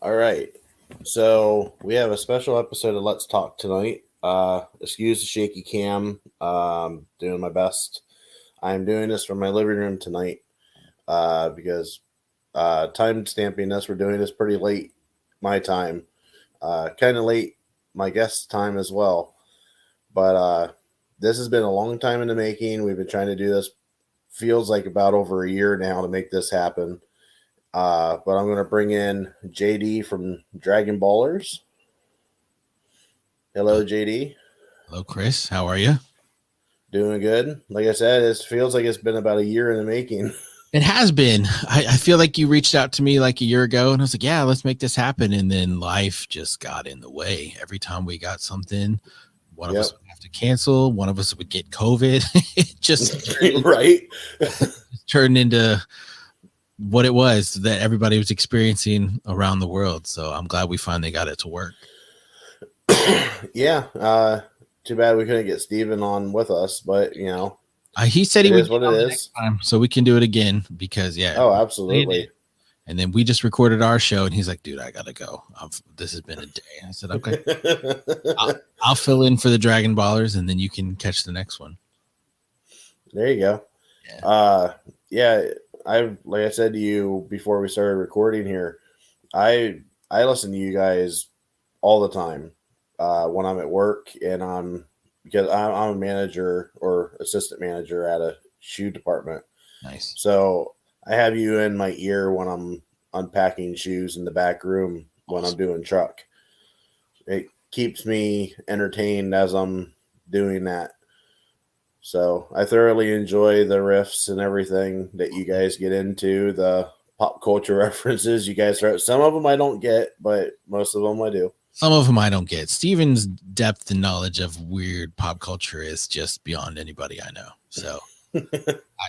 All right. So we have a special episode of Let's Talk tonight. Excuse the shaky cam. Doing my best. I'm doing this from my living room tonight because time stamping this. We're doing this pretty late my time. Kind of late my guest time as well. But this has been a long time in the making. We've been trying to do this. Feels like about over a year now to make this happen. But I'm going to bring in JD from Dragonballerz. Hello, JD. Hello, Chris. How are you? Doing good. Like I said, it feels like it's been about a year in the making. It has been. I feel like you reached out to me like a year ago, and I was like, yeah, let's make this happen. And then life just got in the way. Every time we got something, one of us would have to cancel. One of us would get COVID. It just right. turned into what it was that everybody was experiencing around the world. So I'm glad we finally got it to work. Yeah. Too bad we couldn't get Steven on with us, but you know, he said he would what it is. Time, so we can do it again because Oh, absolutely. And then we just recorded our show, and he's like, "Dude, I gotta go. This has been a day." I said, "Okay, I'll fill in for the Dragonballerz, and then you can catch the next one." There you go. Yeah. Like I said to you before we started recording here, I listen to you guys all the time when I'm at work, and because I'm a manager or assistant manager at a shoe department. Nice. So I have you in my ear when I'm unpacking shoes in the back room when I'm doing truck. It keeps me entertained as I'm doing that. So I thoroughly enjoy the riffs and everything that you guys get into, the pop culture references you guys throw. Some of them I don't get, but most of them I do. Some of them I don't get. Steven's depth and knowledge of weird pop culture is just beyond anybody I know. So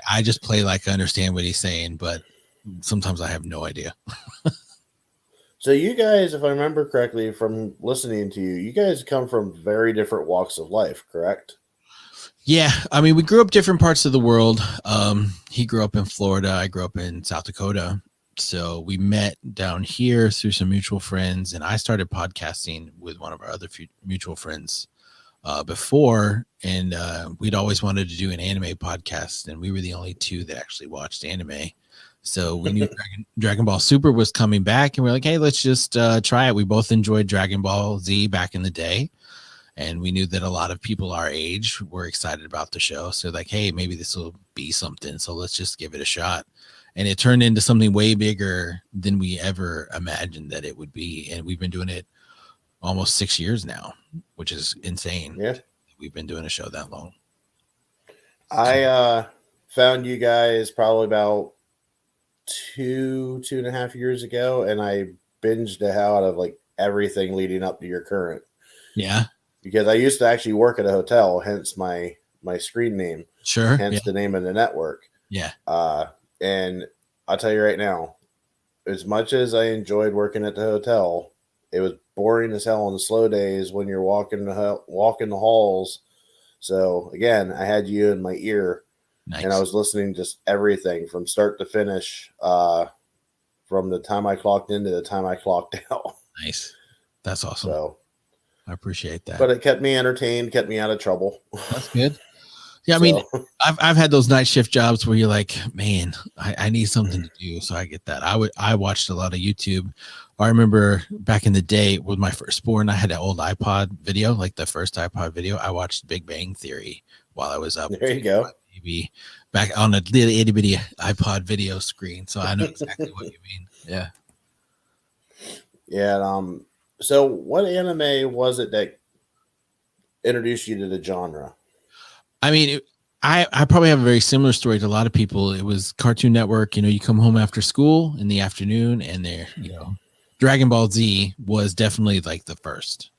I just play like I understand what he's saying, but sometimes I have no idea. So you guys, if I remember correctly from listening to you, you guys come from very different walks of life, correct? Yeah. I mean, we grew up different parts of the world. He grew up in Florida. I grew up in South Dakota. So we met down here through some mutual friends, and I started podcasting with one of our other mutual friends before, and we'd always wanted to do an anime podcast, and we were the only two that actually watched anime. So we knew Dragon Ball Super was coming back, and we're like, hey, let's just try it. We both enjoyed Dragon Ball Z back in the day, and we knew that a lot of people our age were excited about the show. So like, hey, maybe this will be something. So let's just give it a shot. And it turned into something way bigger than we ever imagined that it would be. And we've been doing it almost 6 years now, which is insane. Yeah. We've been doing a show that long. I found you guys probably about two and a half years ago, and I binged the hell out of like everything leading up to your current. Yeah. Because I used to actually work at a hotel, hence my screen name. Sure. Hence the name of the network. Yeah. And I'll tell you right now, as much as I enjoyed working at the hotel, it was boring as hell on the slow days when you're walking the halls. So again, I had you in my ear, and I was listening to just everything from start to finish, from the time I clocked in to the time I clocked out. Nice. That's awesome. So I appreciate that. But it kept me entertained, kept me out of trouble. That's good. Yeah, I mean, I've had those night shift jobs where you're like, man, I need something to do. So I get that. I watched a lot of YouTube. I remember back in the day with my firstborn, I had an old iPod video, like the first iPod video. I watched Big Bang Theory while I was up. There you go. Maybe back on a little itty bitty iPod video screen. So I know exactly what you mean. Yeah. Yeah. So what anime was it that introduced you to the genre? I mean, I probably have a very similar story to a lot of people. It was Cartoon Network. You know, you come home after school in the afternoon, and Dragon Ball Z was definitely like the first.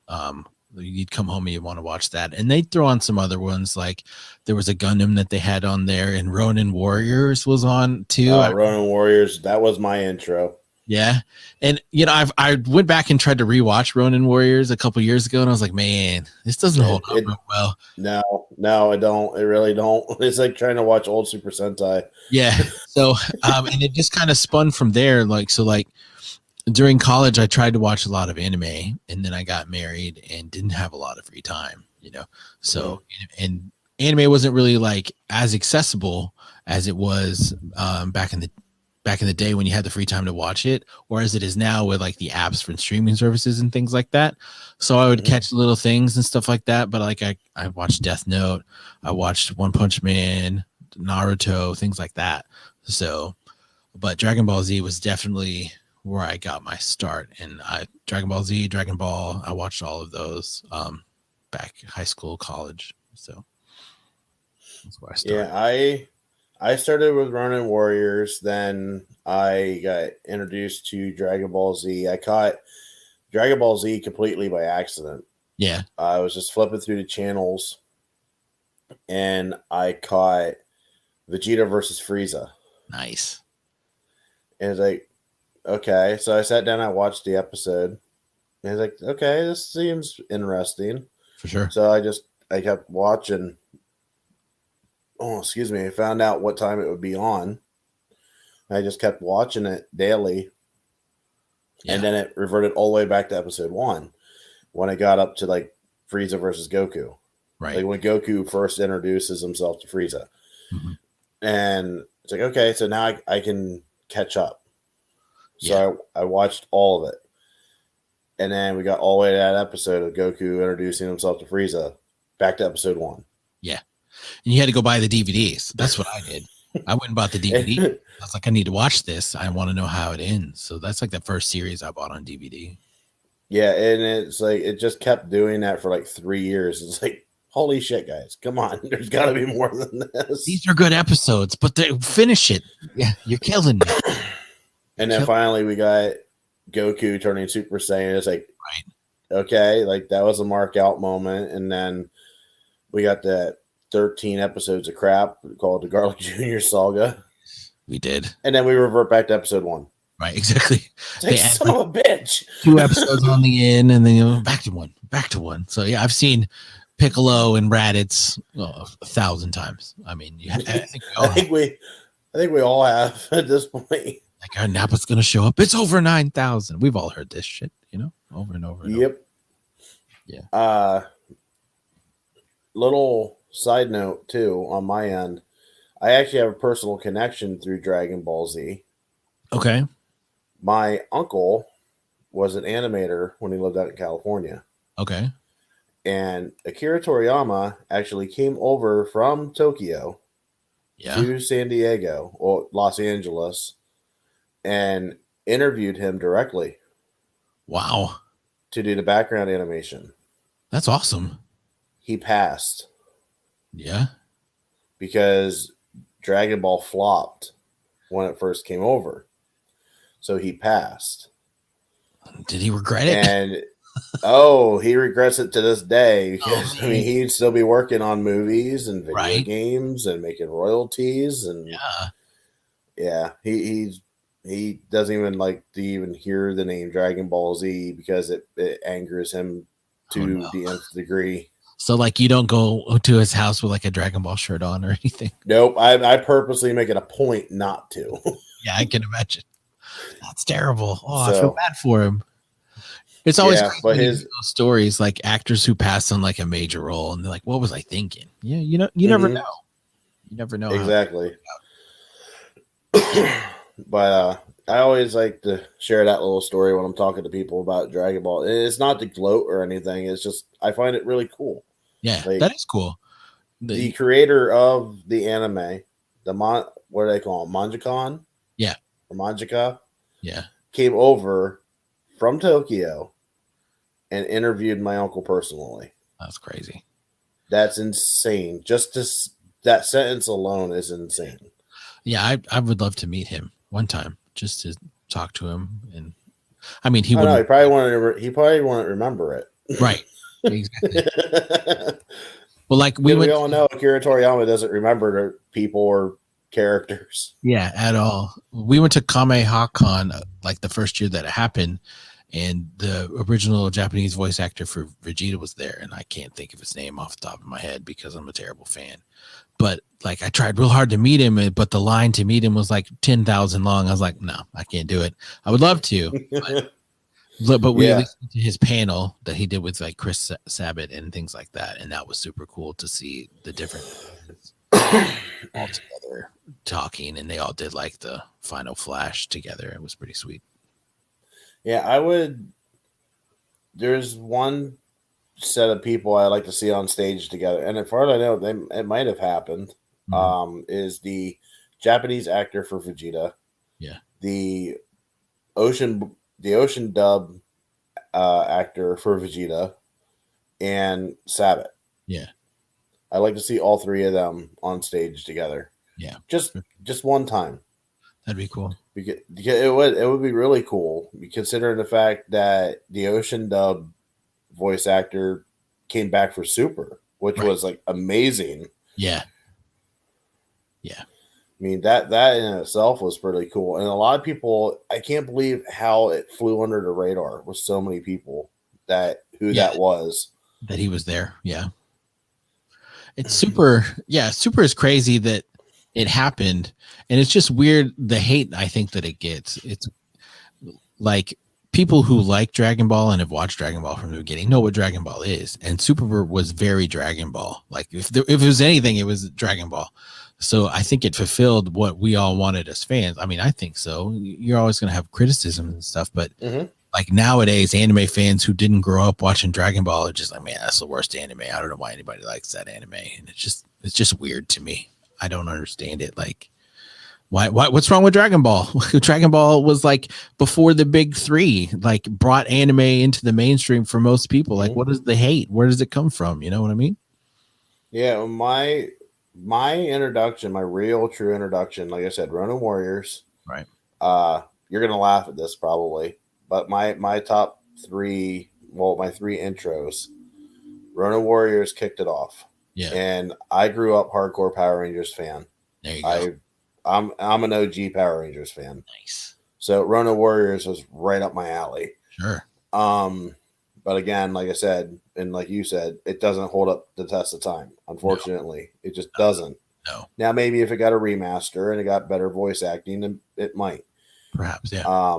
You'd come home and you want to watch that, and they'd throw on some other ones. Like there was a Gundam that they had on there, and Ronin Warriors was on too. Ronin Warriors, that was my intro. Yeah. And, I went back and tried to rewatch Ronin Warriors a couple years ago, and I was like, man, this doesn't hold up real well. No, it don't. It really don't. It's like trying to watch old Super Sentai. Yeah. So, and it just kind of spun from there. during college, I tried to watch a lot of anime, and then I got married and didn't have a lot of free time, you know. So, and anime wasn't really like as accessible as it was back in the day when you had the free time to watch it, or as it is now with like the apps for streaming services and things like that. So I would catch little things and stuff like that. But like I watched Death Note, I watched One Punch Man, Naruto, things like that. So, but Dragon Ball Z was definitely where I got my start. And Dragon Ball Z, Dragon Ball, I watched all of those back high school, college. So that's where I started. Yeah, I started with Ronin Warriors, then I got introduced to Dragon Ball Z. I caught Dragon Ball Z completely by accident. Yeah. I was just flipping through the channels, and I caught Vegeta versus Frieza. Nice. And it's like, okay. So I sat down, I watched the episode, and I was like, okay, this seems interesting. For sure. So I kept watching. Oh, excuse me. I found out what time it would be on. I just kept watching it daily. Yeah. And then it reverted all the way back to episode 1 when I got up to like Frieza versus Goku. Right. Like when Goku first introduces himself to Frieza. Mm-hmm. And it's like, okay, so now I can catch up. So I watched all of it. And then we got all the way to that episode of Goku introducing himself to Frieza. Back to episode 1. Yeah. And you had to go buy the DVDs. That's what I did. I went and bought the DVD. I was like, I need to watch this. I want to know how it ends. So that's like the first series I bought on DVD. Yeah, and it's like it just kept doing that for like 3 years. It's like, holy shit, guys, come on! There's got to be more than this. These are good episodes, but they finish it. Yeah, you're killing me. And then finally, we got Goku turning Super Saiyan. It's like, okay, like that was a mark out moment. And then we got that 13 episodes of crap called the Garlic Jr. Saga. We did. And then we revert back to episode 1. Right, exactly. It's like, son of a bitch. 2 episodes on the end, and then back to one. So yeah, I've seen Piccolo and Raditz 1,000 times. I mean, I think we all have at this point. Like our Nappa's gonna show up. It's over 9,000. We've all heard this shit, over and over. Yep. Yeah. Little side note too on my end. I actually have a personal connection through Dragon Ball Z. Okay. My uncle was an animator when he lived out in California. Okay. And Akira Toriyama actually came over from Tokyo to San Diego or Los Angeles and interviewed him directly. Wow. To do the background animation. That's awesome. He passed. Yeah. Because Dragon Ball flopped when it first came over. So he passed. Did he regret it? And he regrets it to this day because he'd still be working on movies and video games and making royalties and he doesn't even like to even hear the name Dragon Ball Z because it angers him to the nth degree. So like you don't go to his house with like a Dragon Ball shirt on or anything? Nope. I purposely make it a point not to. Yeah, I can imagine. That's terrible. I feel bad for him. It's always crazy when you hear those stories, like actors who pass on like a major role, and they're like, "What was I thinking?" Yeah, you never know. You never know. Exactly. But I always like to share that little story when I'm talking to people about Dragon Ball. And it's not to gloat or anything. It's just I find it really cool. Yeah, like, that is cool. The creator of the anime, what do they call him? Mangakan? Yeah. Or Mangaka? Yeah. Came over from Tokyo and interviewed my uncle personally. That's crazy. That's insane. Just that sentence alone is insane. Yeah, I would love to meet him one time just to talk to him. And I mean, he probably wouldn't remember it. Right. Exactly. Well, like we all know Akira Toriyama doesn't remember people or characters. Yeah, at all. We went to Kamehacon like the first year that it happened, and the original Japanese voice actor for Vegeta was there, and I can't think of his name off the top of my head because I'm a terrible fan. but like I tried real hard to meet him, but the line to meet him was like 10,000 long. I was like, no, I can't do it. I would love to, but we at Yeah. least went to his panel that he did with like Chris Sabat and things like that, and that was super cool to see the different all together talking, and they all did like the final flash together. It was pretty sweet. Yeah, there's one set of people I like to see on stage together, and as far as I know, it might have happened. Is the Japanese actor for Vegeta, Yeah, the ocean dub actor for Vegeta, and Sabat. yeah, I like to see all three of them on stage together. yeah. Just one time. That'd be cool. Because it would be really cool, considering the fact that the ocean dub voice actor came back for Super, which Right. was like amazing. Yeah, yeah. I mean that in itself was pretty cool, and a lot of people, I can't believe how it flew under the radar with so many people that was. That he was there. Yeah. It's super. Yeah, super is crazy that it happened, and it's just weird the hate I think that it gets. It's like people who like Dragon Ball and have watched Dragon Ball from the beginning know what Dragon Ball is, and Super was very Dragon Ball. Like if it was anything, it was Dragon Ball. So I think it fulfilled what we all wanted as fans. I mean, I think so. You're always going to have criticism and stuff, but like nowadays, anime fans who didn't grow up watching Dragon Ball are just like, man, that's the worst anime. I don't know why anybody likes that anime, and it's just weird to me. I don't understand it. Like, what's wrong with Dragon Ball? Dragon Ball was like before the big three, like brought anime into the mainstream for most people. Like, what is the hate? Where does it come from? You know what I mean? Yeah, my introduction, my real true introduction, like I said, Ronin Warriors. Right. You're gonna laugh at this probably, but my top three, well, my three intros, Ronin Warriors kicked it off. Yeah. And I grew up hardcore Power Rangers fan. There you go. I'm an OG Power Rangers fan. Nice. So Ronin Warriors was right up my alley. Sure. But again, like I said, and like you said, it doesn't hold up the test of time. Unfortunately, it just doesn't. No. Now, maybe if it got a remaster and it got better voice acting, then it might. Perhaps, yeah.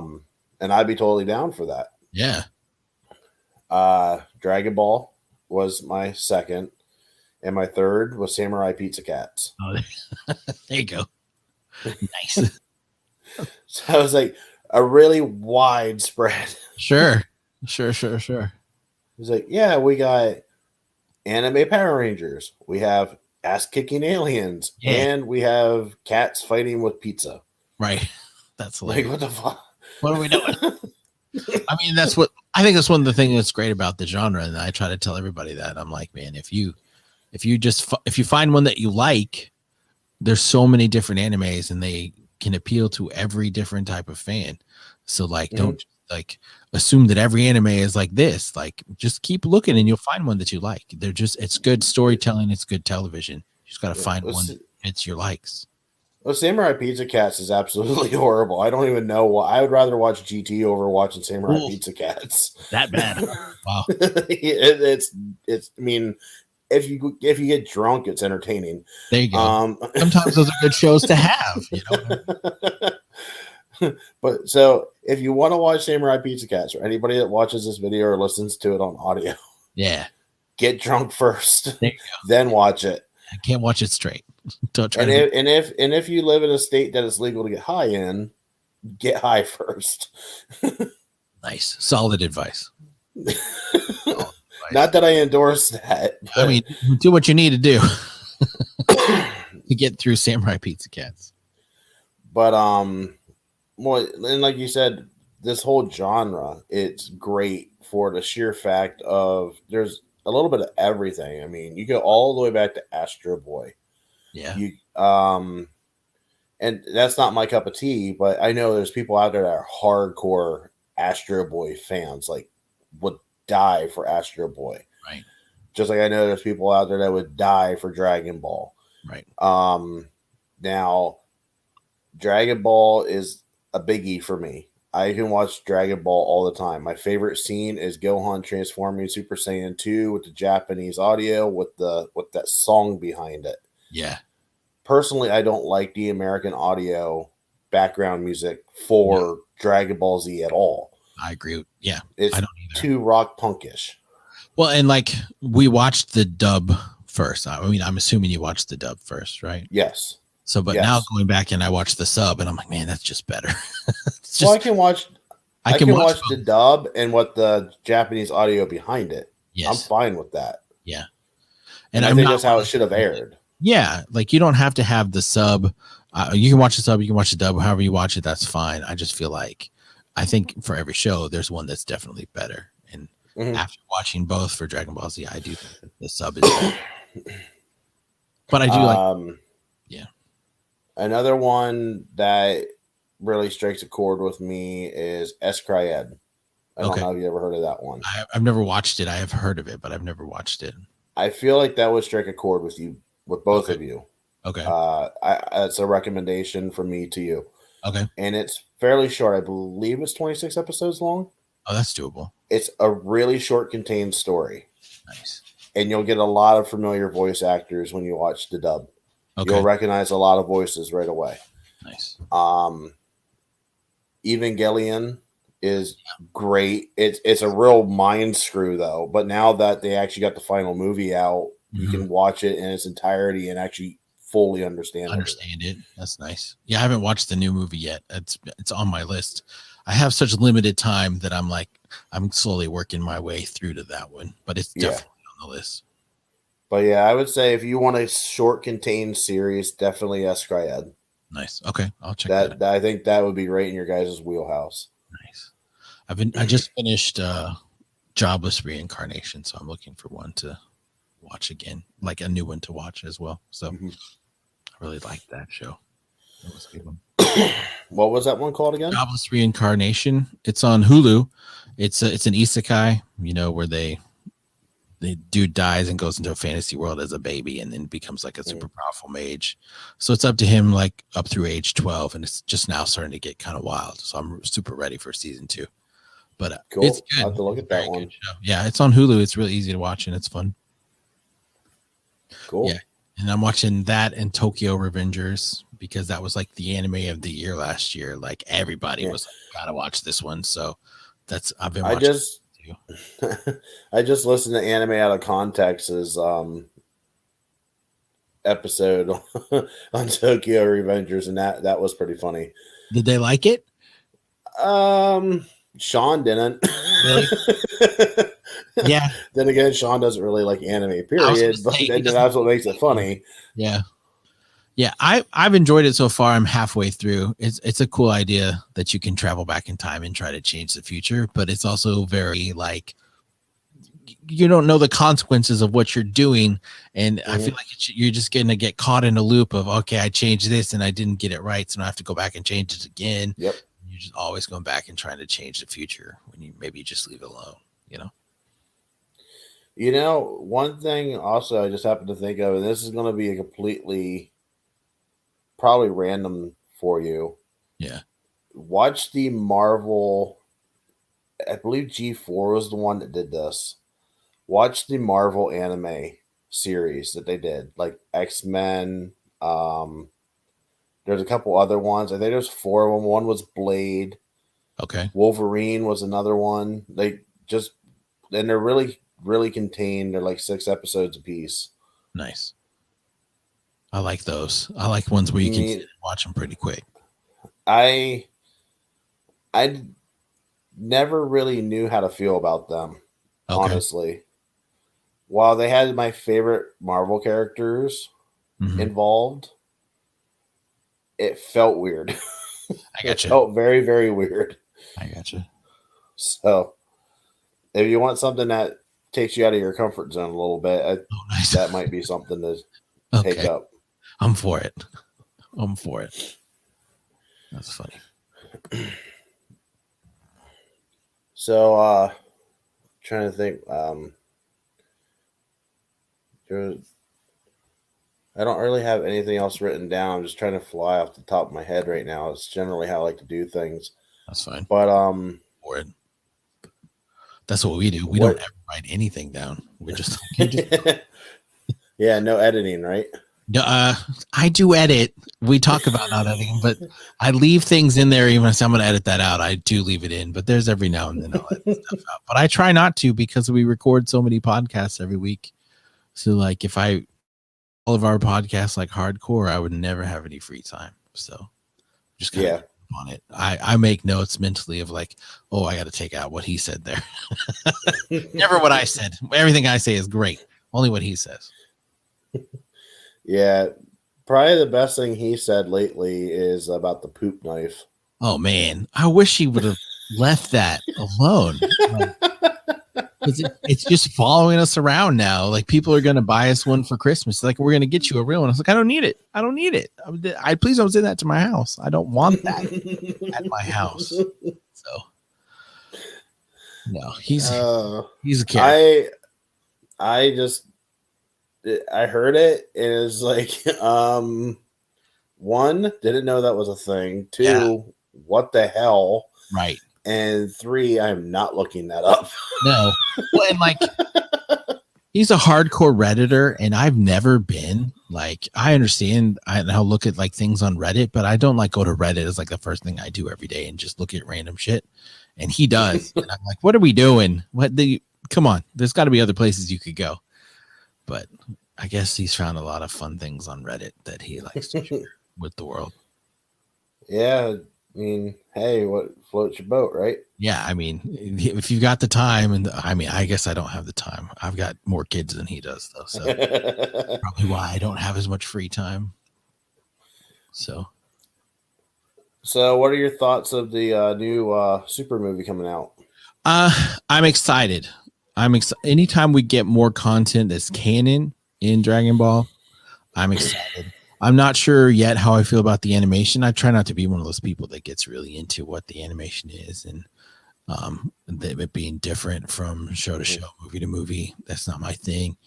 And I'd be totally down for that. Yeah. Dragon Ball was my second, and my third was Samurai Pizza Cats. Oh, there you go. Nice. So it was like a really wide spread. Sure. It's like, yeah, we got anime Power Rangers, we have ass kicking aliens, and we have cats fighting with pizza. Right. That's like, what the fuck? What are we doing? I mean, I think that's one of the things that's great about the genre, and I try to tell everybody that. I'm like, man, if you find one that you like, there's so many different animes, and they can appeal to every different type of fan. So like, don't like assume that every anime is like this. Like, just keep looking, and you'll find one that you like. It's good storytelling. It's good television. You just got to find one that fits your likes. Well, Samurai Pizza Cats is absolutely horrible. I don't even know why. I would rather watch GT over watching Samurai Pizza Cats. That bad? Wow. It's. I mean, if you get drunk, it's entertaining. There you go. Sometimes those are good shows to have. You know. But so if you want to watch Samurai Pizza Cats, or anybody that watches this video or listens to it on audio, get drunk first, then watch it. I can't watch it straight. Don't try. And if you live in a state that it's legal to get high in, get high first. Nice, solid advice. Not that I endorse that. I mean, do what you need to do to get through Samurai Pizza Cats. But well, and like you said, this whole genre, it's great for the sheer fact of there's a little bit of everything. I mean, you go all the way back to Astro Boy. Yeah. And that's not my cup of tea, but I know there's people out there that are hardcore Astro Boy fans, like would die for Astro Boy. Right. Just like I know there's people out there that would die for Dragon Ball. Right. Now Dragon Ball is a biggie for me. I can watch Dragon Ball all the time. My favorite scene is Gohan transforming Super Saiyan 2 with the Japanese audio with that song behind it. Yeah. personally, I don't like the American audio background music for Dragon Ball Z at all. I agree. Yeah, It's I don't either. too rock punkish. Well, and like we watched the dub first. I mean, I'm assuming you watched the dub first, right? Yes. So, but Yes. now going back and I watched the sub, and I'm like, man, that's just better. It's just, Well, I can watch. I can watch both. the dub and what the Japanese audio behind it. Yes. I'm fine with that. Yeah. And I think that's how it should have aired. Yeah, like you don't have to have the sub. You can watch the sub, you can watch the dub, however you watch it, that's fine. I just feel like I think for every show, there's one that's definitely better. And after watching both for Dragon Ball Z, I do think the sub is better. But I do like, yeah. Another one that really strikes a chord with me is Escryed. I don't know if you ever heard of that one. I've never watched it. I have heard of it, but I've never watched it. I feel like that would strike a chord with you, with both of you. Okay. It's a recommendation from me to you. Okay. And it's fairly short. I believe it's 26 episodes long. Oh, that's doable. It's a really short, contained story. Nice. And you'll get a lot of familiar voice actors when you watch the dub. Okay. You'll recognize a lot of voices right away. Nice. Evangelion is great. It's a real mind screw though. But now that they actually got the final movie out, you can watch it in its entirety and actually fully understand it. That's nice. Yeah, I haven't watched the new movie yet. It's on my list. I have such limited time that I'm slowly working my way through to that one, but it's definitely on the list. But yeah, I would say if you want a short contained series, definitely Escryed. Nice. Okay, I'll check that. I think that would be right in your guys' wheelhouse. Nice. I just finished Jobless Reincarnation, so I'm looking for one to watch again, like a new one to watch as well. So I really liked that show. That was a good one. What was that one called again? Jobless Reincarnation. It's on Hulu. It's an isekai, where the dude dies and goes into a fantasy world as a baby and then becomes like a super powerful mage. So it's up to him like up through age 12, and it's just now starting to get kind of wild. So I'm super ready for season 2. But cool. It's good. I'll have to look at that one. Yeah, it's on Hulu. It's really easy to watch and it's fun. Cool. Yeah. And I'm watching that and Tokyo Revengers because that was like the anime of the year last year. Like everybody was like, gotta watch this one. So I've been watching. I just listened to Anime Out of Context's episode on Tokyo Revengers, and that was pretty funny. Did they like it? Sean didn't. Really? Yeah. Then again, Sean doesn't really like anime, period. But that's what makes it funny. Yeah. Yeah, I've enjoyed it so far. I'm halfway through. It's a cool idea that you can travel back in time and try to change the future, but it's also very like you don't know the consequences of what you're doing, and I feel like you're just going to get caught in a loop of okay, I changed this and I didn't get it right, so now I have to go back and change it again. Yep. You're just always going back and trying to change the future when you maybe just leave it alone. One thing also I just happened to think of, and this is going to be a completely probably random for you. Yeah. Watch the Marvel. I believe G4 was the one that did this. Watch the Marvel anime series that they did, like X-Men. There's a couple other ones. I think there's 4 of them. One was Blade. Okay. Wolverine was another one. And they're really, really contained. They're like 6 episodes apiece. Nice. I like those. I like ones where you can watch them pretty quick. I never really knew how to feel about them, honestly. While they had my favorite Marvel characters involved, it felt weird. I gotcha. It felt very, very weird. I gotcha. So, if you want something that takes you out of your comfort zone a little bit, nice. That might be something to take up. I'm for it. That's funny. So, trying to think. I don't really have anything else written down. I'm just trying to fly off the top of my head right now. It's generally how I like to do things. That's fine. But for it. That's what we do. We don't ever write anything down. We're just yeah, no editing, right? I do edit. We talk about not editing, but I leave things in there. Even if I'm going to edit that out, I do leave it in. But there's every now and then I'll edit stuff out. But I try not to because we record so many podcasts every week. So like if all of our podcasts like hardcore, I would never have any free time. So just kind of on it. I make notes mentally of like, oh, I got to take out what he said there. Never what I said. Everything I say is great. Only what he says. Yeah, probably the best thing he said lately is about the poop knife. Oh man, I wish he would have left that alone. It's just following us around now. Like people are gonna buy us one for Christmas. Like we're gonna get you a real one. I was like, I don't need it. I don't need it. I please don't send that to my house. I don't want that at my house. So no, he's a character. I heard it. It was like, one, didn't know that was a thing. Two, what the hell? Right. And three, I'm not looking that up. No. Well, and like, he's a hardcore Redditor, and I've never been. Like, I understand I'll look at like things on Reddit, but I don't like go to Reddit as like the first thing I do every day and just look at random shit. And he does. And I'm like, what are we doing? Come on. There's got to be other places you could go. But I guess he's found a lot of fun things on Reddit that he likes to share with the world. Yeah, I mean, hey, what floats your boat, right? Yeah, I mean, if you got the time, and I mean, I guess I don't have the time. I've got more kids than he does, though, so probably why I don't have as much free time. So what are your thoughts of the new Super movie coming out? I'm excited. Anytime we get more content that's canon in Dragon Ball, I'm excited. I'm not sure yet how I feel about the animation. I try not to be one of those people that gets really into what the animation is and it being different from show to show, movie to movie. That's not my thing.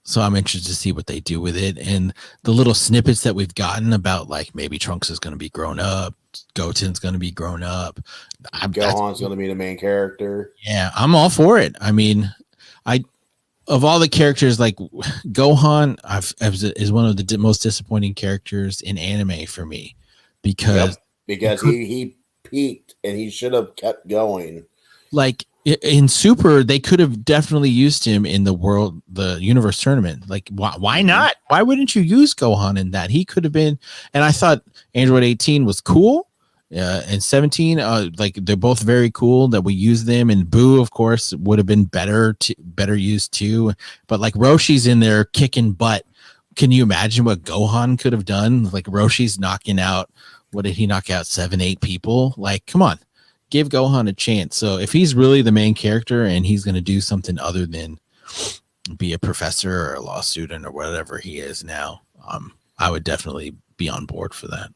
So I'm interested to see what they do with it. And the little snippets that we've gotten about like maybe Trunks is going to be grown up, Goten's going to be grown up. Gohan's going to be the main character. Yeah, I'm all for it. I mean, of all the characters, like Gohan is one of the most disappointing characters in anime for me because he peaked and he should have kept going. Like in Super, they could have definitely used him in the universe tournament. Like, why not? Why wouldn't you use Gohan in that? He could have been. And I thought Android 18 was cool. And 17, like they're both very cool that we use them. And Boo, of course, would have been better used too. But like Roshi's in there kicking butt. Can you imagine what Gohan could have done? Like Roshi's knocking out. What did he knock out? 7, 8 people? Like, come on. Give Gohan a chance. So if he's really the main character and he's going to do something other than be a professor or a law student or whatever he is now, I would definitely be on board for that.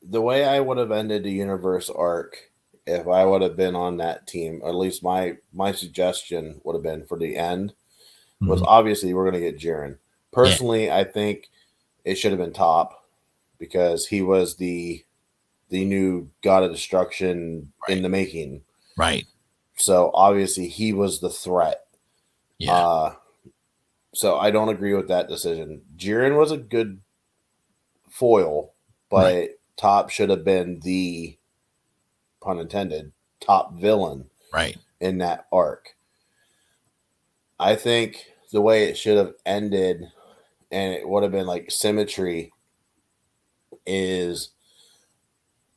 The way I would have ended the universe arc, if I would have been on that team, or at least my suggestion would have been for the end, was obviously we're going to get Jiren. Personally, I think it should have been Top because he was the new god of destruction in the making. Right. So obviously he was the threat. Yeah. So I don't agree with that decision. Jiren was a good foil, but Top should have been the, pun intended, top villain in that arc. I think the way it should have ended, and it would have been like symmetry, is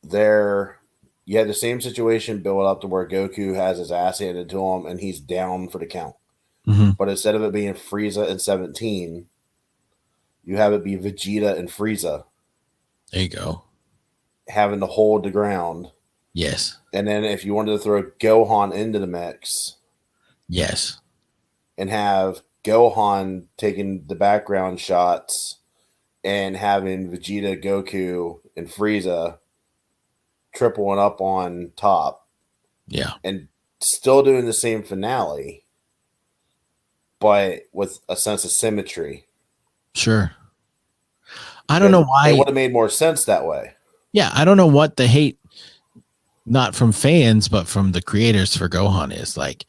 you had the same situation build up to where Goku has his ass handed to him and he's down for the count. But instead of it being Frieza and 17, you have it be Vegeta and Frieza. There you go. Having to hold the ground. Yes. And then if you wanted to throw Gohan into the mix. Yes. And have Gohan taking the background shots and having Vegeta, Goku, and Frieza tripling up on Top. Yeah. And still doing the same finale, but with a sense of symmetry. Sure. I don't know why. It would have made more sense that way. Yeah, I don't know what the hate, not from fans, but from the creators for Gohan is. Like,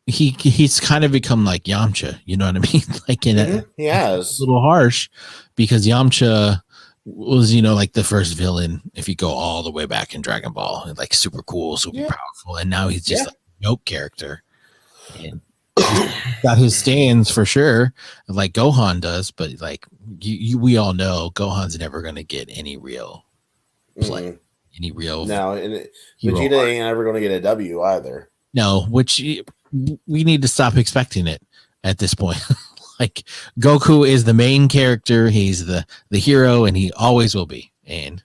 he's kind of become like Yamcha, you know what I mean? Like in a He has. little harsh because Yamcha was, like the first villain if you go all the way back in Dragon Ball, like super cool, super Yeah. powerful, and now he's just Yeah. like a joke character. And he's got his stands for sure, like Gohan does, but like we all know Gohan's never gonna get any real play, Mm-mm. any real No, and hero Vegeta arc. ain't ever going to get a W either. No, which we need to stop expecting it at this point. Like Goku is the main character, he's the hero, and he always will be. And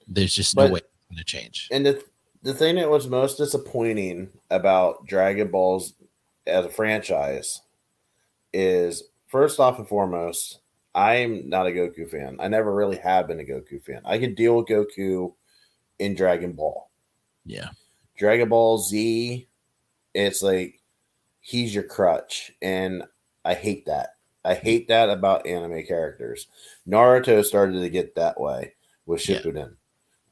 there's just no way But it's gonna change. and the thing that was most disappointing about Dragon Balls as a franchise is, first off and foremost, I'm not a Goku fan. I never really have been a Goku fan. I could deal with Goku in Dragon Ball. Yeah. Dragon Ball Z, it's like he's your crutch, and I hate that. I hate that about anime characters. Naruto started to get that way with Yeah. Shippuden.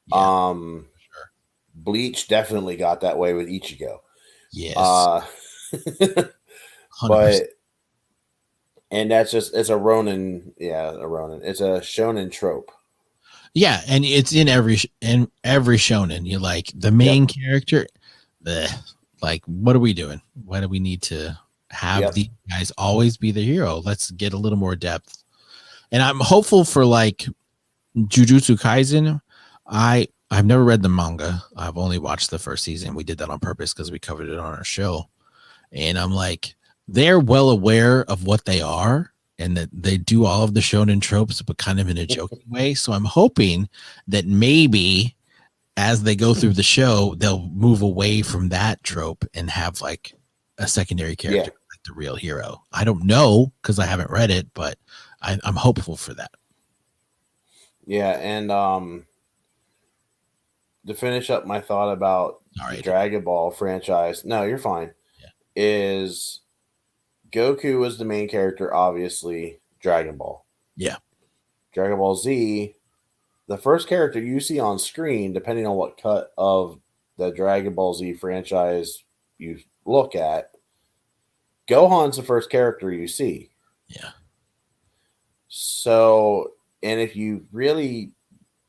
Yeah. Sure. Bleach definitely got that way with Ichigo. Yes. Uh 100%. but and that's just, it's a Ronin, yeah, a Ronin. It's a shonen trope. Yeah, and it's in every shonen. You're like the Yep. main character. Bleh. Like, what are we doing? Why do we need to have Yep. these guys always be the hero? Let's get a little more depth. And I'm hopeful for like Jujutsu Kaisen. I've never read the manga. I've only watched the first season. We did that on purpose because we covered it on our show. And I'm like, they're well aware of what they are and that they do all of the shonen tropes, but kind of in a joking way. So I'm hoping that maybe as they go through the show, they'll move away from that trope and have like a secondary Yeah. character, like the real hero. I don't know because I haven't read it, but I'm hopeful for that. Yeah, and to finish up my thought about All the right. Dragon Ball franchise, no, you're fine. Yeah. Is Goku was the main character, obviously. Dragon Ball. Yeah. Dragon Ball Z, the first character you see on screen, depending on what cut of the Dragon Ball Z franchise you look at, Gohan's the first character you see. Yeah. So, and if you really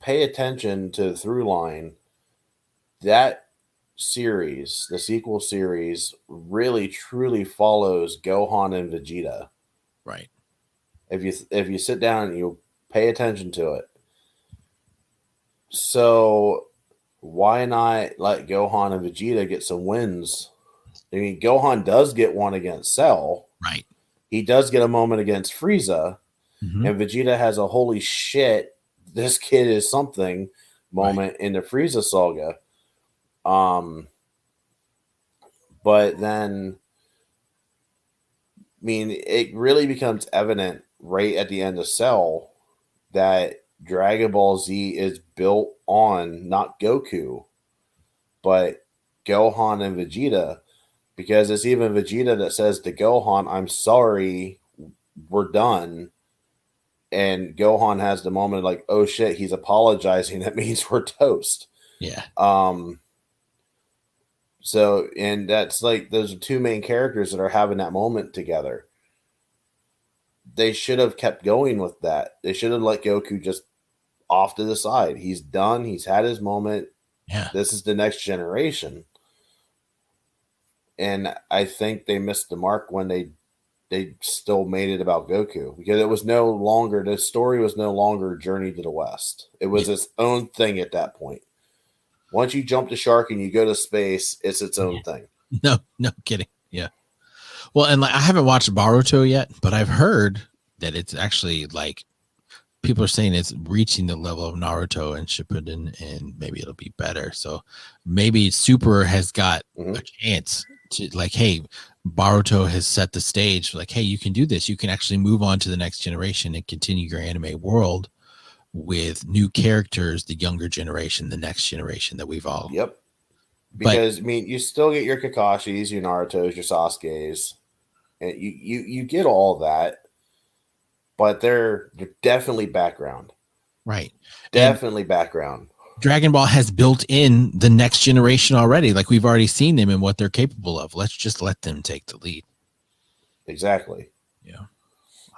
pay attention to the through line, that series, the sequel series, really truly follows Gohan and Vegeta. Right. If you sit down and you pay attention to it. So why not let Gohan and Vegeta get some wins? I mean, Gohan does get one against Cell. Right. He does get a moment against Frieza. Mm-hmm. And Vegeta has a holy shit, this kid is something moment in the Frieza saga. But then, I mean, it really becomes evident right at the end of Cell that Dragon Ball Z is built on not Goku, but Gohan and Vegeta, because it's even Vegeta that says to Gohan, "I'm sorry, we're done." And Gohan has the moment like, "Oh shit, he's apologizing. That means we're toast." Yeah. So, and that's like, those are two main characters that are having that moment together. They should have kept going with that. They should have let Goku just off to the side. He's done. He's had his moment. Yeah. This is the next generation. And I think they missed the mark when they still made it about Goku, because it was no longer, the story was no longer Journey to the West. It was its own thing at that point. Once you jump the shark and you go to space, it's its own thing. No kidding. Yeah. Well, and like I haven't watched Boruto yet, but I've heard that it's actually like people are saying it's reaching the level of Naruto and Shippuden, and maybe it'll be better. So maybe Super has got a chance to, like, hey, Boruto has set the stage. Like, hey, you can do this. You can actually move on to the next generation and continue your anime world with new characters, the younger generation, the next generation that we've all. Yep. Because I mean, you still get your Kakashis, your Naruto's, your Sasuke's, and you get all that, but they're definitely background. Right. Definitely background. Dragon Ball has built in the next generation already. Like we've already seen them and what they're capable of. Let's just let them take the lead. Exactly. Yeah.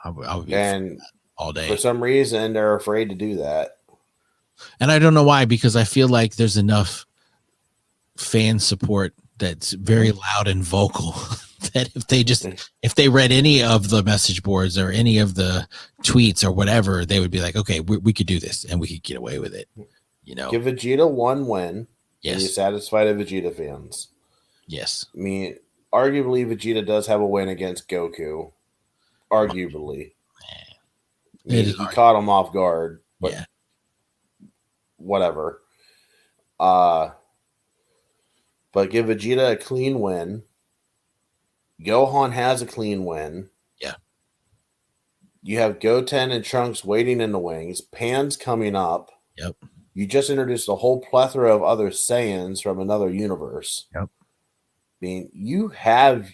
I would be And all day. for some reason, they're afraid to do that. And I don't know why, because I feel like there's enough fan support that's very loud and vocal that if they read any of the message boards or any of the tweets or whatever, they would be like, okay, we could do this and we could get away with it. You know, Give Vegeta one win. yes, And you satisfy the Vegeta fans. yes. I mean, arguably, Vegeta does have a win against Goku. Arguably, he caught him off guard, but yeah, whatever. But give Vegeta a clean win. Gohan has a clean win. yeah. You have Goten and Trunks waiting in the wings. Pan's coming up. Yep. You just introduced a whole plethora of other Saiyans from another universe. Yep. I mean, you have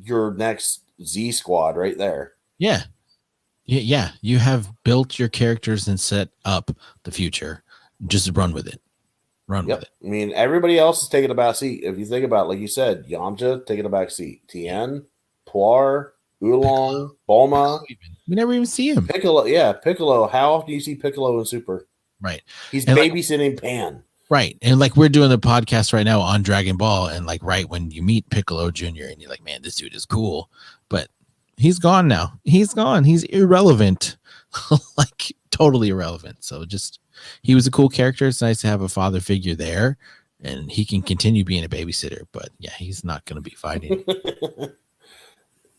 your next Z squad right there. Yeah. Yeah. You have built your characters and set up the future. Just run with it. Run with it. I mean, everybody else is taking a back seat. If you think about it, like you said, Yamcha taking a back seat. Tien, Puar, Oolong, Bulma. We never even see him. Piccolo, yeah, Piccolo. How often do you see Piccolo in Super? Right. He's and babysitting Pan. Right. And like we're doing the podcast right now on Dragon Ball, and like right when you meet Piccolo Jr. and you're like, man, this dude is cool. But he's gone now. He's gone. He's irrelevant. Like totally irrelevant. So just he was a cool character. It's nice to have a father figure there, and he can continue being a babysitter. But yeah, he's not going to be fighting.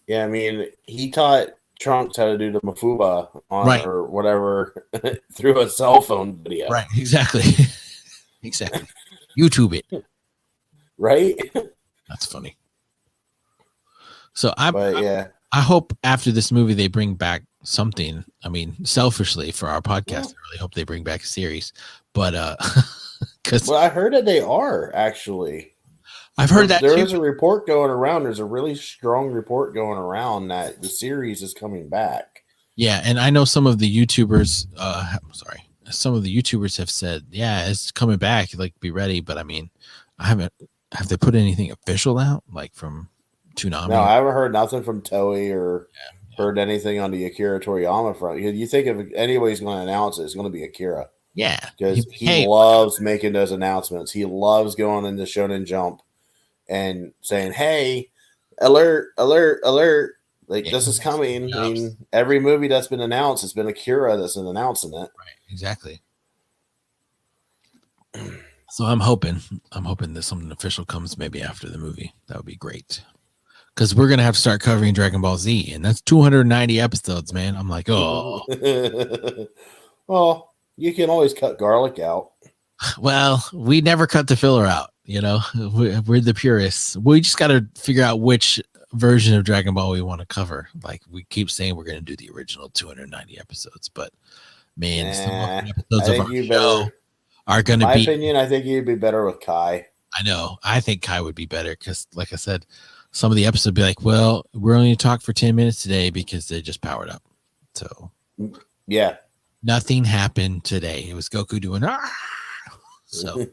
Yeah, I mean, he taught Trunks how to do the Mafuba on Right. or whatever through a cell phone video. Right. Exactly. Exactly. YouTube it. Right? That's funny. So I hope after this movie they bring back something. I mean, selfishly for our podcast, I really hope they bring back a series. But because I heard that they are actually. I've heard that there too. is a report going around. There's a really strong report going around that the series is coming back. Yeah, and I know some of the YouTubers. Some of the YouTubers have said, "Yeah, it's coming back. Like, be ready." But I mean, I haven't. Have they put anything official out, like from Toonami? No, I haven't heard nothing from Toei or heard anything on the Akira Toriyama front. You think if anybody's going to announce it, it's going to be Akira. Yeah, because he loves making those announcements. He loves going into Shonen Jump and saying, "Hey, alert, alert, alert! Like this is coming." I mean, every movie that's been announced, it's been Akira that's been announcing it. Right, exactly. So I'm hoping that something official comes maybe after the movie. That would be great. Because we're gonna have to start covering Dragon Ball Z, and that's 290 episodes, man. I'm like, oh. Well, you can always cut garlic out. Well, we never cut the filler out. You know, we're the purists. We just got to figure out which version of Dragon Ball we want to cover. Like we keep saying, we're going to do the original 290 episodes, but man, some of the episodes of our show are going to be. My opinion, I think you'd be better with Kai. I know. I think Kai would be better because, like I said, some of the episodes would be like, well, we're only going to talk for 10 minutes today because they just powered up. So, yeah, nothing happened today. It was Goku doing. So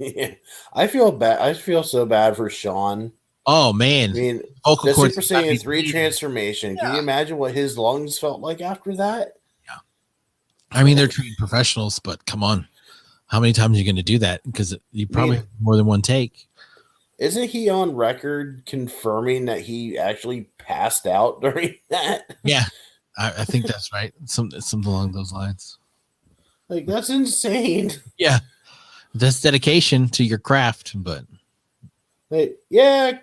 I feel bad. I feel so bad for Sean. Oh man! I mean, the Super Saiyan 3 transformation. Can you imagine what his lungs felt like after that? Yeah. I mean, they're trained professionals, but come on, how many times are you going to do that? Because you probably have more than one take. Isn't he on record confirming that he actually passed out during that? Yeah, I think that's right. Something along those lines. Like that's insane. Yeah. That's dedication to your craft, but yeah,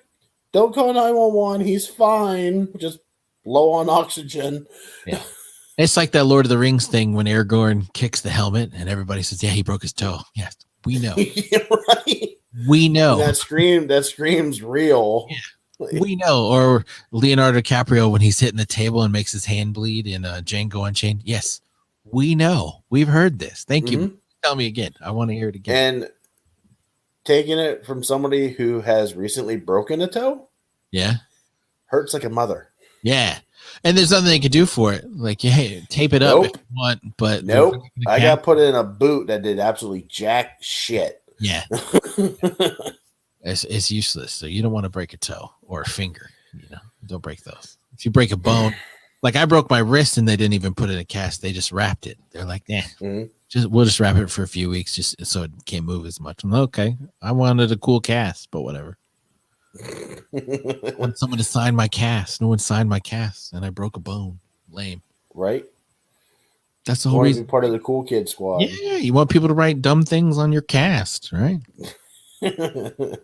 don't call 911. He's fine, just low on oxygen. Yeah, it's like that Lord of the Rings thing when Aragorn kicks the helmet and everybody says, "Yeah, he broke his toe." Yes, we know. Yeah, right. We know and that screams real. Yeah. We know. Or Leonardo DiCaprio when he's hitting the table and makes his hand bleed in Django Unchained. Yes, we know. We've heard this. Thank you. Tell me again. I want to hear it again. And taking it from somebody who has recently broken a toe, yeah, hurts like a mother. Yeah, And there's nothing they could do for it. Like, hey, tape it up if you want, but nope. I got put in a boot that did absolutely jack shit. Yeah. It's useless. So you don't want to break a toe or a finger. Don't break those. If you break a bone, like I broke my wrist and they didn't even put it in a cast. They just wrapped it. They're like, we'll just wrap it for a few weeks just so it can't move as much. I'm like, okay. I wanted a cool cast, but whatever. I want someone to sign my cast. No one signed my cast, and I broke a bone. Lame. Right? That's the whole reason. To be part of the cool kid squad. Yeah, you want people to write dumb things on your cast, right? But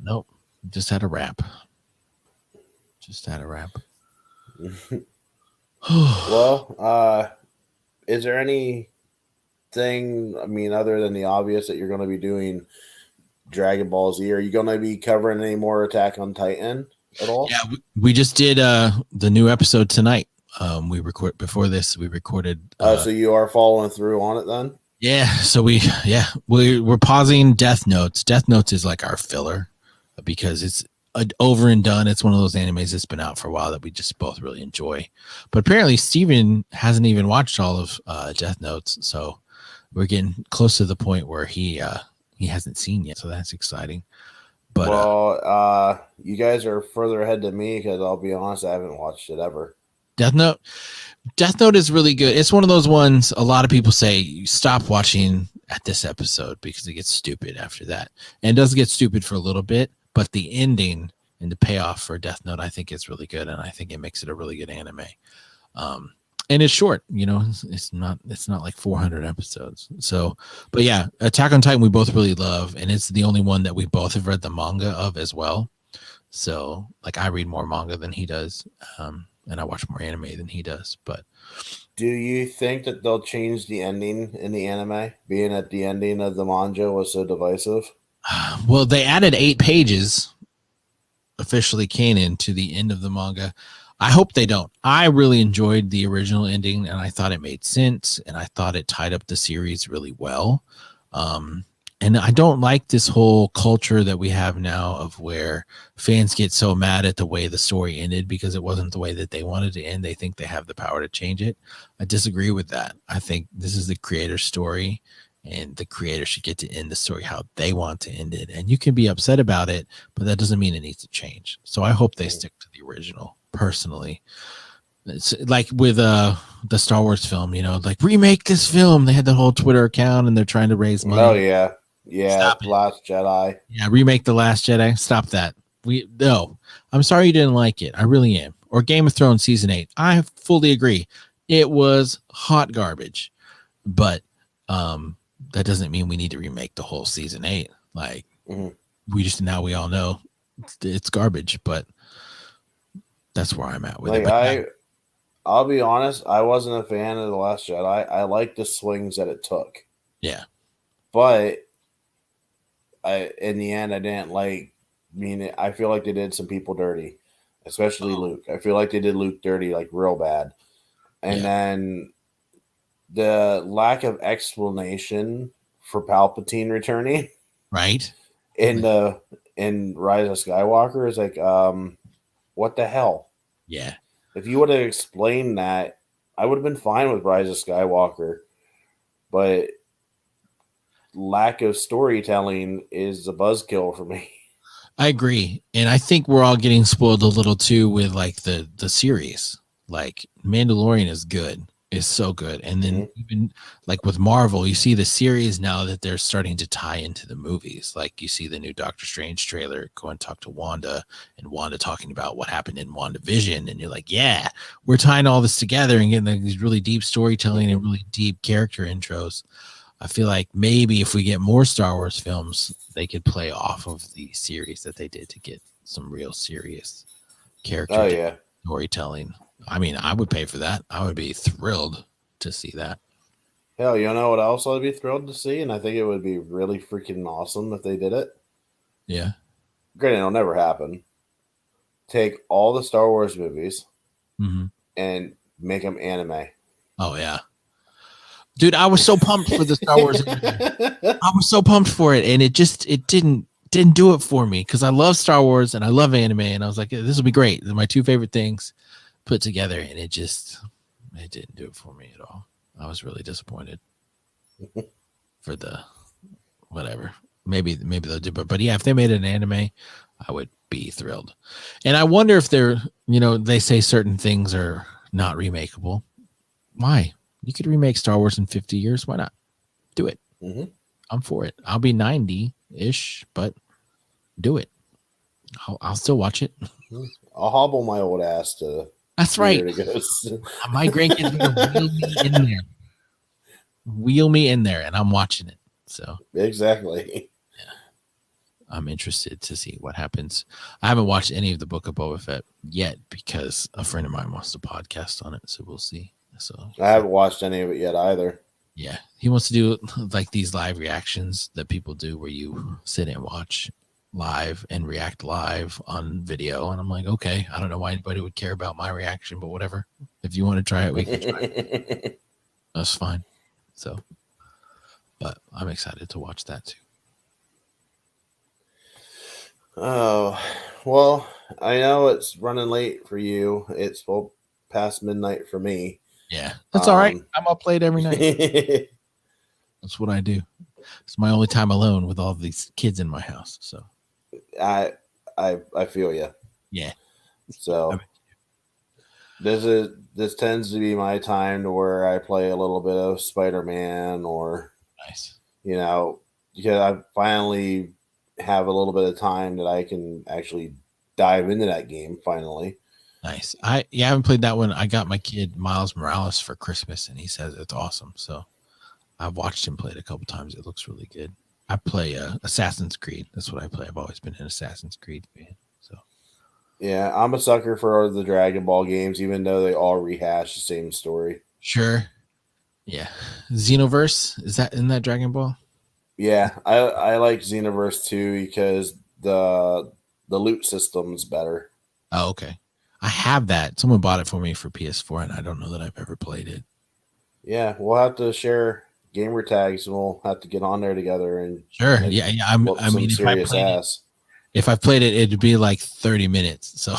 nope. Just had a rap. Well, is there anything, other than the obvious that you're going to be doing Dragonballerz? Are you going to be covering any more Attack on Titan at all? Yeah, we just did the new episode tonight. We recorded. So you are following through on it then? Yeah. So we're pausing Death Notes. Death Notes is like our filler because it's over and done. It's one of those animes that's been out for a while that we just both really enjoy. But apparently Steven hasn't even watched all of Death Notes, so we're getting close to the point where he hasn't seen yet. So that's exciting. But you guys are further ahead than me because I'll be honest, I haven't watched it ever. Death Note is really good. It's one of those ones a lot of people say you stop watching at this episode because it gets stupid after that. And it does get stupid for a little bit, but the ending and the payoff for Death Note I think is really good, and I think it makes it a really good anime. And it's short, it's not like 400 episodes. So, but yeah, Attack on Titan we both really love, and it's the only one that we both have read the manga of as well. So like I read more manga than he does. And I watch more anime than he does. But do you think that they'll change the ending in the anime, being that the ending of the manga was so divisive? Well, they added 8 pages, officially canon, to the end of the manga. I hope they don't. I really enjoyed the original ending, and I thought it made sense, and I thought it tied up the series really well. And I don't like this whole culture that we have now of where fans get so mad at the way the story ended because it wasn't the way that they wanted to end. They think they have the power to change it. I disagree with that. I think this is the creator's story, and the creator should get to end the story how they want to end it. And you can be upset about it, but that doesn't mean it needs to change. So I hope they stick to the original, personally. It's like with the Star Wars film, like remake this film. They had the whole Twitter account and they're trying to raise money. Oh yeah. Yeah, Last Jedi. Yeah, remake The Last Jedi. Stop that. No, I'm sorry you didn't like it. I really am. Or Game of Thrones season 8. I fully agree. It was hot garbage, but that doesn't mean we need to remake the whole season 8. Like we all know it's garbage, but that's where I'm at with it. But I'll be honest. I wasn't a fan of The Last Jedi. I liked the swings that it took. Yeah, but in the end, I didn't like. I feel like they did some people dirty, especially Luke. I feel like they did Luke dirty, like real bad. And then the lack of explanation for Palpatine returning, right? In Rise of Skywalker is like, what the hell? Yeah. If you would have explained that, I would have been fine with Rise of Skywalker, but lack of storytelling is a buzzkill for me. I agree, and I think we're all getting spoiled a little too with like the series. Like Mandalorian is good, is so good, and then even like with Marvel, you see the series now that they're starting to tie into the movies. Like you see the new Doctor Strange trailer, go and talk to Wanda, and Wanda talking about what happened in WandaVision, and you're like, yeah, we're tying all this together and getting like, these really deep storytelling and really deep character intros. I feel like maybe if we get more Star Wars films, they could play off of the series that they did to get some real serious character storytelling. I mean, I would pay for that. I would be thrilled to see that. Hell, you know what else I'd be thrilled to see? And I think it would be really freaking awesome if they did it. Yeah. Granted, it'll never happen. Take all the Star Wars movies and make them anime. Oh, yeah. Dude, I was so pumped for the Star Wars. I was so pumped for it, and it didn't do it for me because I love Star Wars and I love anime, and I was like, this will be great. They're my two favorite things. put together, and it didn't do it for me at all. I was really disappointed for the whatever. Maybe they'll do, but yeah, if they made an anime, I would be thrilled. And I wonder if they say certain things are not remakeable. Why? You could remake Star Wars in 50 years. Why not? Do it. Mm-hmm. I'm for it. I'll be 90-ish, but do it. I'll still watch it. I'll hobble my old ass to. That's right. My grandkids are wheel me in there, and I'm watching it. So exactly. Yeah, I'm interested to see what happens. I haven't watched any of the Book of Boba Fett yet because a friend of mine wants to podcast on it. So we'll see. So I haven't watched any of it yet either. Yeah, he wants to do like these live reactions that people do, where you sit and watch live and react live on video. And I'm like, okay, I don't know why anybody would care about my reaction, but whatever. If you want to try it, we can try it. That's fine. So, but I'm excited to watch that too. Oh, well, I know it's running late for you. It's past midnight for me. Yeah, that's all right. I'm up late every night. That's what I do. It's my only time alone with all these kids in my house. So I feel you. Yeah. So this tends to be my time to where I play a little bit of Spider-Man, or nice. Because I finally have a little bit of time that I can actually dive into that game finally. Nice. I haven't played that one. I got my kid Miles Morales for Christmas, and he says it's awesome. So I've watched him play it a couple times. It looks really good. I play Assassin's Creed. That's what I play. I've always been an Assassin's Creed fan. So yeah, I'm a sucker for the Dragon Ball games, even though they all rehash the same story. Sure. Yeah. Xenoverse, isn't that Dragon Ball? Yeah, I like Xenoverse too because the loot system's better. Oh, okay. I have that. Someone bought it for me for PS4, and I don't know that I've ever played it. Yeah, we'll have to share gamer tags, and we'll have to get on there together and sure. Yeah. I mean, if I played it, it'd be like 30 minutes. So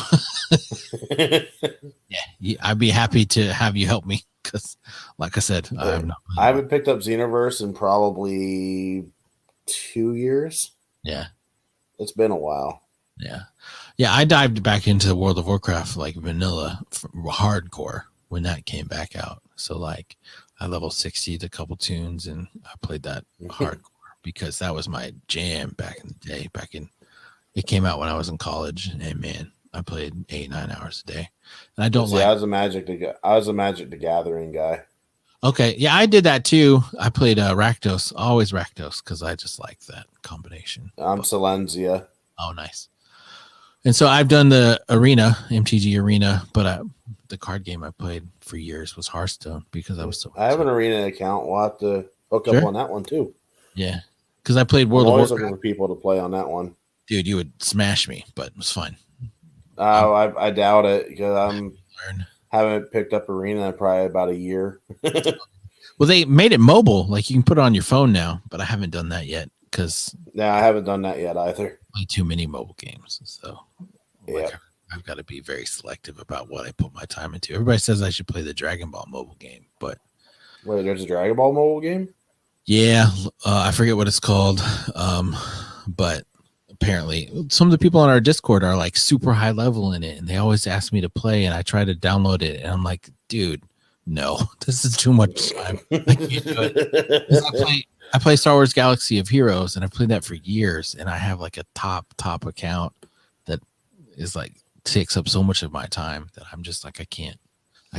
yeah, I'd be happy to have you help me because, like I said, I haven't picked up Xenoverse in probably 2 years. Yeah, it's been a while. Yeah, I dived back into World of Warcraft like vanilla hardcore when that came back out. So like I leveled 60 a couple tunes, and I played that hardcore because that was my jam back in the day. It came out when I was in college, and man, I played 8-9 hours a day. And I don't like. I was a Magic the Gathering guy. Okay, yeah, I did that too. I played Rakdos, always Rakdos, because I just like that combination. I'm Silencia. Oh, nice. And so I've done the arena, MTG Arena, but the card game I played for years was Hearthstone because I was so. I have an arena account. We'll have to hook up on that one too. Yeah, because I played World of Warcraft. Looking for people to play on that one. Dude, you would smash me, but it was fun. I doubt it because haven't picked up arena in probably about a year. Well, they made it mobile, like you can put it on your phone now, but I haven't done that yet because. No, I haven't done that yet either. Play too many mobile games, so I've got to be very selective about what I put my time into. Everybody says I should play the Dragon Ball mobile game, but wait, there's a Dragon Ball mobile game? Yeah, I forget what it's called, but apparently some of the people on our Discord are like super high level in it, and they always ask me to play, and I try to download it, and I'm like, dude, no, this is too much time. I can't do it. I play Star Wars Galaxy of Heroes, and I've played that for years, and I have like a top account that is like takes up so much of my time that I'm just like I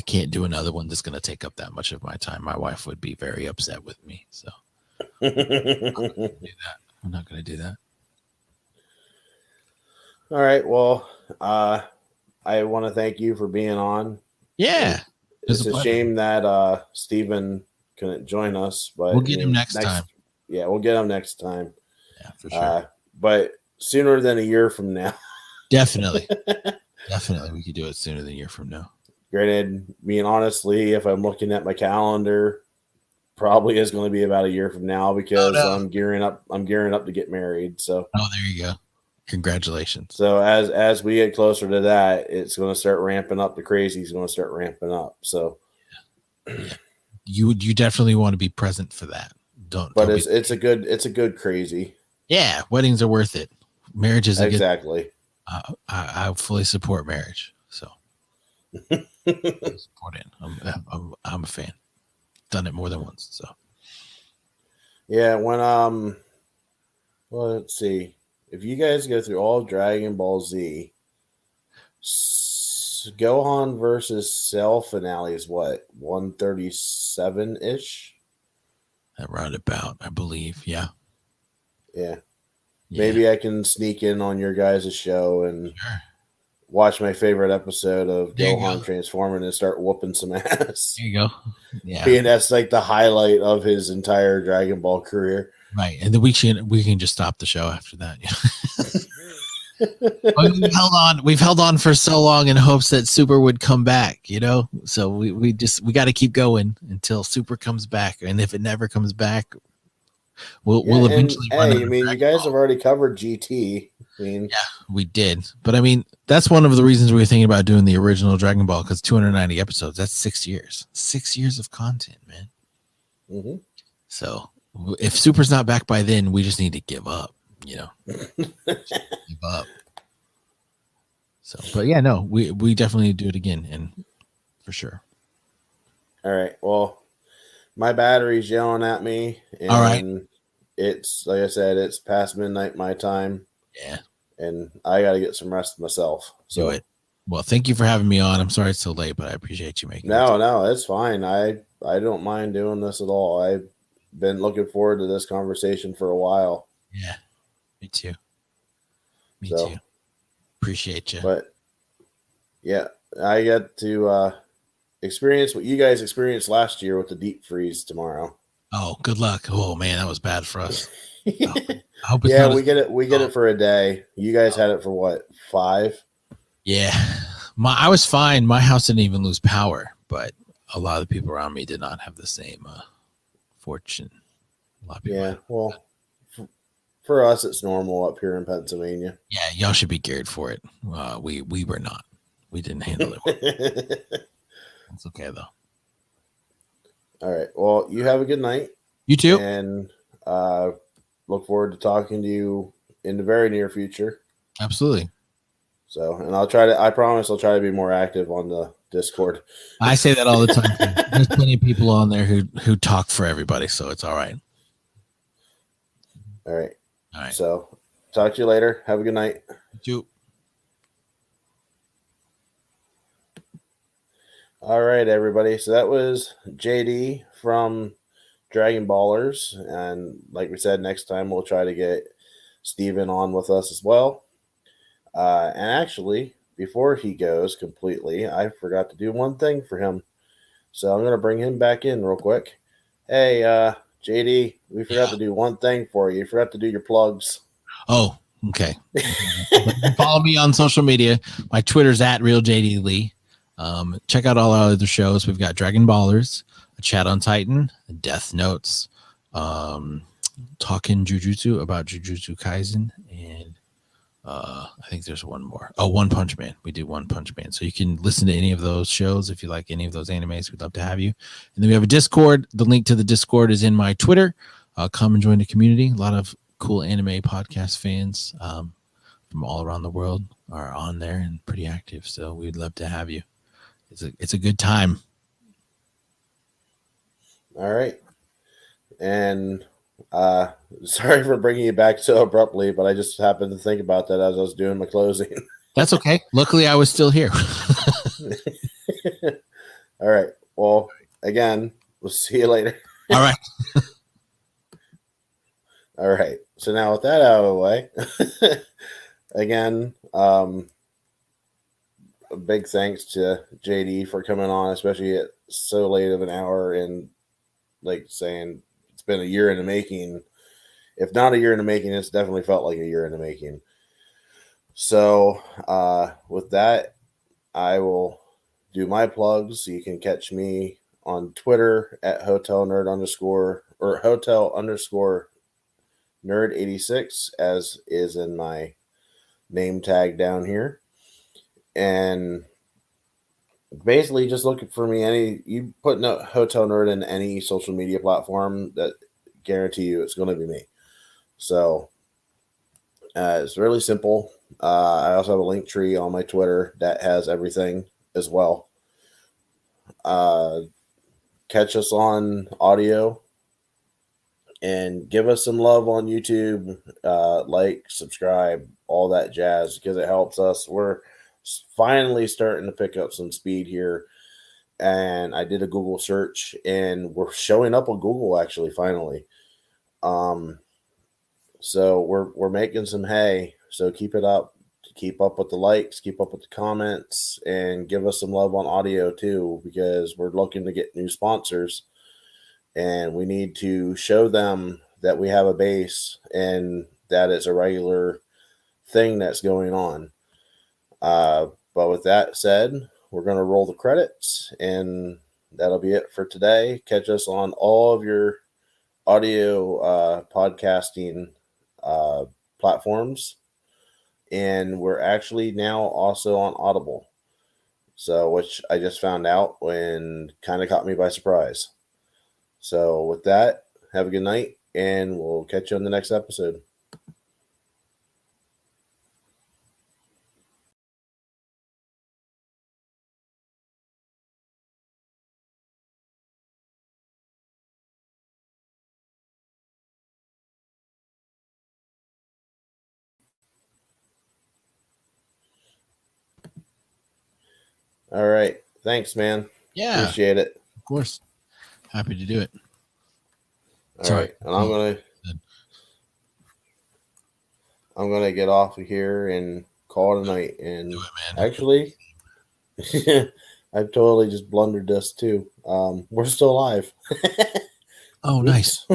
can't do another one that's going to take up that much of my time. My wife would be very upset with me, so I'm not going to do that. All right, well, I want to thank you for being on. Yeah, it's a shame that Steven couldn't join us, but we'll get him next time. Yeah, we'll get him next time. Yeah, for sure. But sooner than a year from now. Definitely. Definitely. We could do it sooner than a year from now. Granted, honestly, if I'm looking at my calendar, probably is going to be about a year from now because I'm gearing up to get married. So there you go. Congratulations. So as we get closer to that, it's going to start ramping up. The crazy's going to start ramping up. So yeah, you definitely want to be present for that. But Don't be. it's a good crazy. Yeah, weddings are worth it. Marriage is a good. Exactly. I fully support marriage. So I support it. I'm a fan. Done it more than once. So Yeah, when well, let's see. If you guys go through all Dragon Ball Z, Gohan versus Cell finale is what, 137 ish? that roundabout, I believe. Yeah. Yeah. Yeah. Maybe I can sneak in on your guys' show and Sure. watch my favorite episode of There you Gohan go. transforming and start whooping some ass. There you go. Yeah. Being that's like the highlight of his entire Dragon Ball career. Right. And then we can just stop the show after that. We've held on for so long in hopes that Super would come back, so we got to keep going until Super comes back, and if it never comes back, we'll eventually run out Hey, I of mean, you Dragon guys Ball. have already covered GT. I mean, Yeah, we did, but I mean, that's one of the reasons we were thinking about doing the original Dragon Ball, because 290 episodes, that's 6 years of content, man. mm-hmm. So if Super's not back by then, we just need to give up, give up. So, but yeah, no, we definitely do it again, and for sure. All right. Well, my battery's yelling at me, and all right, it's like I said, it's past midnight my time. Yeah, and I got to get some rest myself. So do it. Well, thank you for having me on. I'm sorry it's so late, but I appreciate you making it. No, it's fine. I don't mind doing this at all. I've been looking forward to this conversation for a while. Yeah, me too. Me too. Appreciate you. But yeah, I get to experience what you guys experienced last year with the deep freeze tomorrow. Oh, good luck. Oh man, that was bad for us. I hope it's we get it. We get it for a day. You guys had it for what, 5? Yeah, I was fine. My house didn't even lose power, but a lot of the people around me did not have the same fortune. A lot of people. Yeah, well, for us, it's normal up here in Pennsylvania. Yeah, y'all should be geared for it. We were not. We didn't handle it. It's okay though. All right. Well, you have a good night. You too. And look forward to talking to you in the very near future. Absolutely. So, and I promise I'll try to be more active on the Discord. I say that all the time. There's plenty of people on there who talk for everybody, so it's all right. All right. All right. So, talk to you later. Have a good night. You too. All right, everybody. So that was JD from Dragonballerz, and like we said, next time we'll try to get Steven on with us as well. And actually, before he goes completely, I forgot to do one thing for him. So I'm going to bring him back in real quick. Hey, JD, we forgot to do one thing for you. You forgot to do your plugs. Oh, okay. Follow me on social media. My Twitter's @RealJDLee. Check out all our other shows. We've got Dragonballerz, A Chat on Titan, Death Notes, talking Jujutsu about Jujutsu Kaisen, and I think there's one more. Oh, One Punch Man. We do One Punch Man. So you can listen to any of those shows if you like any of those animes. We'd love to have you. And then we have a Discord. The link to the Discord is in my Twitter. Come and join the community. A lot of cool anime podcast fans from all around the world are on there and pretty active. So we'd love to have you. It's a good time. All right. And sorry for bringing you back so abruptly, but I just happened to think about that as I was doing my closing. That's okay. Luckily, I was still here. All right. Well, again, we'll see you later. All right. All right. So now with that out of the way, again, a big thanks to JD for coming on, especially at so late of an hour, and like saying it's been a year in the making. If not a year in the making, it's definitely felt like a year in the making. So with that, I will do my plugs. You can catch me on Twitter at hotel_nerd_nerd86, as is in my name tag down here. And basically just looking for me. You put Hotel Nerd in any social media platform, that guarantee you it's going to be me. So it's really simple. I also have a link tree on my Twitter that has everything as well. Catch us on audio and give us some love on YouTube. Like, subscribe, all that jazz, because it helps us. We're finally starting to pick up some speed here. And I did a Google search, and we're showing up on Google actually finally. So we're making some hay. So keep it up. Keep up with the likes, keep up with the comments, and give us some love on audio too, because we're looking to get new sponsors, and we need to show them that we have a base and that it's a regular thing that's going on. But with that said, we're going to roll the credits, and that'll be it for today. Catch us on all of your audio podcasting platforms. And we're actually now also on Audible. So, which I just found out and kind of caught me by surprise. So with that, have a good night, and we'll catch you on the next episode. All right. Thanks, man. Yeah. Appreciate it. Of course. Happy to do it. All right. And I'm gonna get off of here and call it a night. And do it, man. Actually, I've totally just blundered this too. We're still live. Oh, nice.